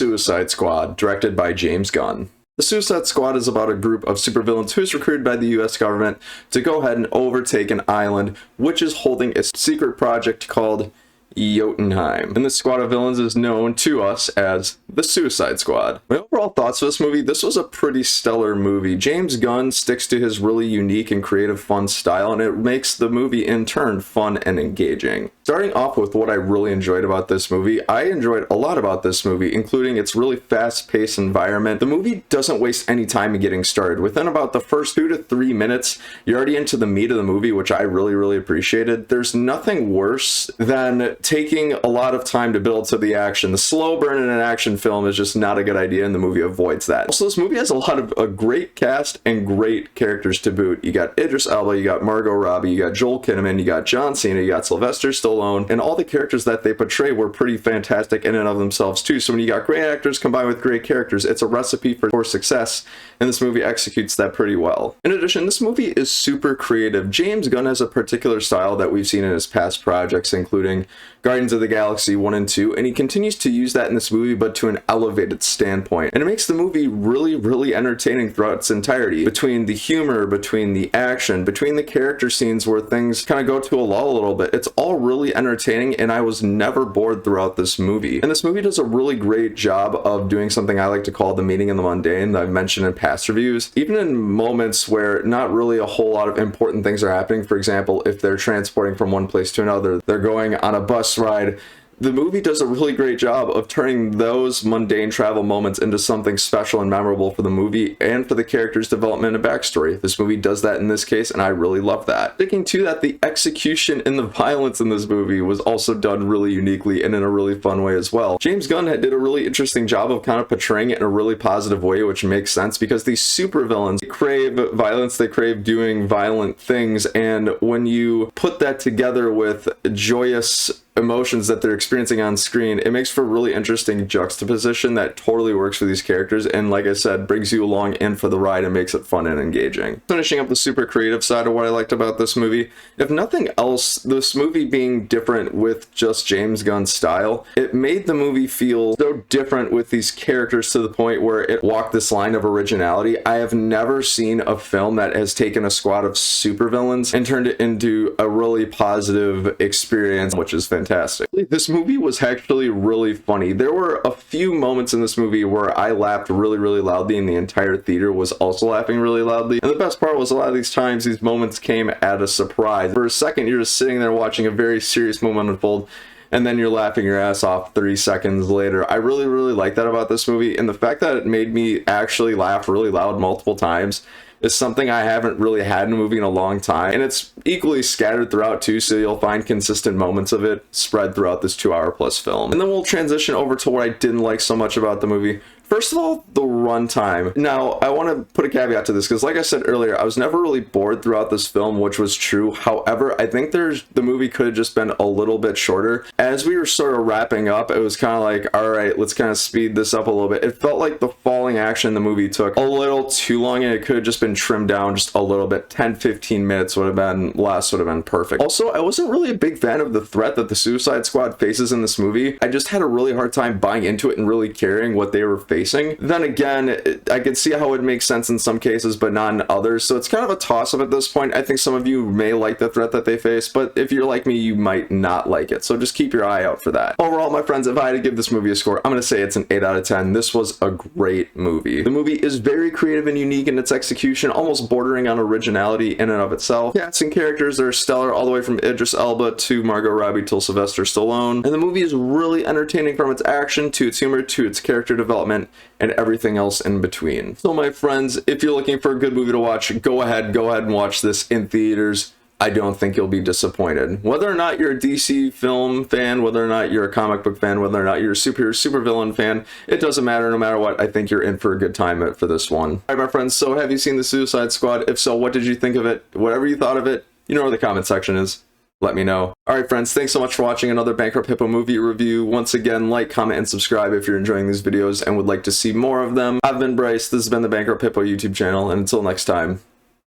Suicide Squad, directed by James Gunn. The Suicide Squad is about a group of supervillains who's recruited by the US government to go ahead and overtake an island which is holding a secret project called Jotunheim. And this squad of villains is known to us as the Suicide Squad. My overall thoughts of this movie: this was a pretty stellar movie. James Gunn sticks to his really unique and creative fun style, and it makes the movie in turn fun and engaging. Starting off with what I really enjoyed about this movie, I enjoyed a lot about this movie, including its really fast-paced environment. The movie doesn't waste any time in getting started. Within about the first 2 to 3 minutes, you're already into the meat of the movie, which I really appreciated. There's nothing worse than taking a lot of time to build to the action. The slow burn in an action film is just not a good idea, and the movie avoids that. Also, this movie has a lot of a great cast and great characters to boot. You got Idris Elba, you got Margot Robbie, you got Joel Kinnaman, you got John Cena, you got Sylvester Stallone, and all the characters that they portray were pretty fantastic in and of themselves too. So when you got great actors combined with great characters, it's a recipe for success, and this movie executes that pretty well. In addition, this movie is super creative. James Gunn has a particular style that we've seen in his past projects, including Guardians of the Galaxy 1 and 2, and he continues to use that in this movie, but to an elevated standpoint. And it makes the movie really entertaining throughout its entirety. Between the humor, between the action, between the character scenes where things kind of go to a lull a little bit, it's all really entertaining, and I was never bored throughout this movie. And this movie does a really great job of doing something I like to call the meaning in the mundane that I've mentioned in past reviews. Even in moments where not really a whole lot of important things are happening, for example, if they're transporting from one place to another, they're going on a bus ride, the movie does a really great job of turning those mundane travel moments into something special and memorable for the movie and for the character's development and backstory. This movie does that in this case, and I really love that. Sticking to that, the execution and the violence in this movie was also done really uniquely and in a really fun way as well. James Gunn did a really interesting job of kind of portraying it in a really positive way, which makes sense because these supervillains crave violence, they crave doing violent things, and when you put that together with joyous emotions that they're experiencing on screen, it makes for a really interesting juxtaposition that totally works for these characters, and like I said, brings you along in for the ride and makes it fun and engaging. Finishing up the super creative side of what I liked about this movie, if nothing else, this movie being different with just James Gunn's style, it made the movie feel so different with these characters to the point where it walked this line of originality. I have never seen a film that has taken a squad of supervillains and turned it into a really positive experience, which is fantastic. This movie was actually really funny. There were a few moments in this movie where I laughed really loudly, and the entire theater was also laughing really loudly. And the best part was a lot of these times these moments came at a surprise. For a second, you're just sitting there watching a very serious moment unfold, and then you're laughing your ass off 3 seconds later. I really like that about this movie, and the fact that it made me actually laugh really loud multiple times is something I haven't really had in a movie in a long time, and it's equally scattered throughout too, so you'll find consistent moments of it spread throughout this 2-hour plus film. And then we'll transition over to what I didn't like so much about the movie. First of all, the runtime. Now, I want to put a caveat to this because, like I said earlier, I was never really bored throughout this film, which was true. However, I think the movie could have just been a little bit shorter. As we were sort of wrapping up, it was kind of like, all right, let's kind of speed this up a little bit. It felt like the falling action in the movie took a little too long, and it could have just been trimmed down just a little bit. 10-15 minutes would have been less, would have been perfect. Also, I wasn't really a big fan of the threat that the Suicide Squad faces in this movie. I just had a really hard time buying into it and really caring what they were facing. Then again, I could see how it makes sense in some cases, but not in others. So it's kind of a toss-up at this point. I think some of you may like the threat that they face, but if you're like me, you might not like it. So just keep your eye out for that. Overall, my friends, if I had to give this movie a score, I'm going to say it's an 8 out of 10. This was a great movie. The movie is very creative and unique in its execution, almost bordering on originality in and of itself. Cast and characters are stellar, all the way from Idris Elba to Margot Robbie to Sylvester Stallone. And the movie is really entertaining from its action to its humor to its character development and everything else in between. So my friends, if you're looking for a good movie to watch, go ahead and watch this in theaters. I don't think you'll be disappointed. Whether or not you're a DC film fan, whether or not you're a comic book fan, whether or not you're a supervillain fan, it doesn't matter. No matter what, I think you're in for a good time for this one. All right, my friends, so have you seen The Suicide Squad? If so, what did you think of it? Whatever you thought of it, you know where the comment section is. Let me know. Alright friends, thanks so much for watching another Bankrupt Hippo movie review. Once again, like, comment, and subscribe if you're enjoying these videos and would like to see more of them. I've been Bryce, this has been the Bankrupt Hippo YouTube channel, and until next time,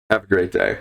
have a great day.